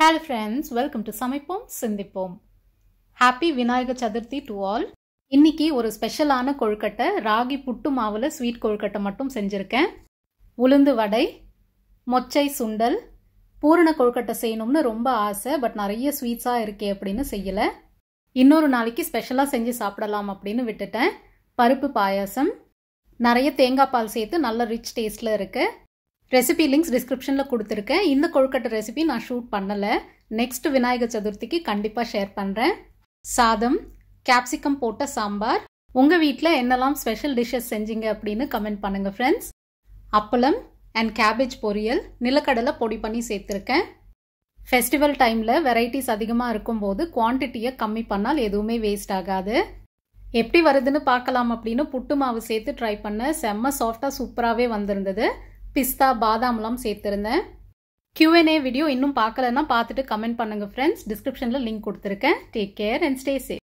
Hello friends, welcome to சமைப்போம் சிந்திப்போம். Happy Vinayagar Chaturthi to all. இன்னைக்கு ஒரு ஸ்பெஷலான கொழுக்கட்டை ராகி புட்டு மாவுல ஸ்வீட் கொழுக்கட்டை மட்டும் செஞ்சிருக்கேன். உளுந்து வடை, மொச்சை சுண்டல், பூரண கொழுக்கட்டை செய்யணும்னு ரொம்ப ஆசை, பட் நிறைய ஸ்வீட்ஸா இருக்கே அப்படின்னு செய்யல. இன்னொரு நாளைக்கு ஸ்பெஷலா செஞ்சு சாப்பிடலாம் அப்படின்னு விட்டுட்டேன். பருப்பு பாயாசம், நிறைய தேங்காய் பால் சேர்த்து நல்ல ரிச் டேஸ்ட்ல இருக்கு. ரெசிபி லிங்க்ஸ் டிஸ்கிரிப்ஷனில் கொடுத்துருக்கேன். இந்த கொழுக்கட்டை ரெசிபி நான் ஷூட் பண்ணலை. நெக்ஸ்ட் விநாயகர் சதுர்த்திக்கு கண்டிப்பாக ஷேர் பண்ணுறேன். சாதம், கேப்சிகம் போட்ட சாம்பார். உங்கள் வீட்டில் என்னெல்லாம் ஸ்பெஷல் டிஷ்ஷஸ் செஞ்சீங்க அப்படின்னு கமெண்ட் பண்ணுங்கள் ஃப்ரெண்ட்ஸ். அப்பளம் அண்ட் கேபேஜ் பொரியல், நிலக்கடலை பொடி பண்ணி சேர்த்துருக்கேன். ஃபெஸ்டிவல் டைமில் வெரைட்டிஸ் அதிகமாக இருக்கும்போது குவான்டிட்டியை கம்மி பண்ணால் எதுவுமே வேஸ்ட் ஆகாது. எப்படி வருதுன்னு பார்க்கலாம் அப்படின்னு புட்டு மாவு சேர்த்து ட்ரை பண்ணேன். செம்ம சாஃப்டாக சூப்பராகவே வந்திருந்தது. பிஸ்தா பாதாம்லாம் சேர்த்துருந்தேன். Q&A வீடியோ இன்னும் பார்க்கலன்னா பார்த்துட்டு கமெண்ட் பண்ணுங்க ஃப்ரெண்ட்ஸ். டிஸ்கிரிப்ஷனில் லிங்க் கொடுத்துருக்கேன். Take care and stay safe.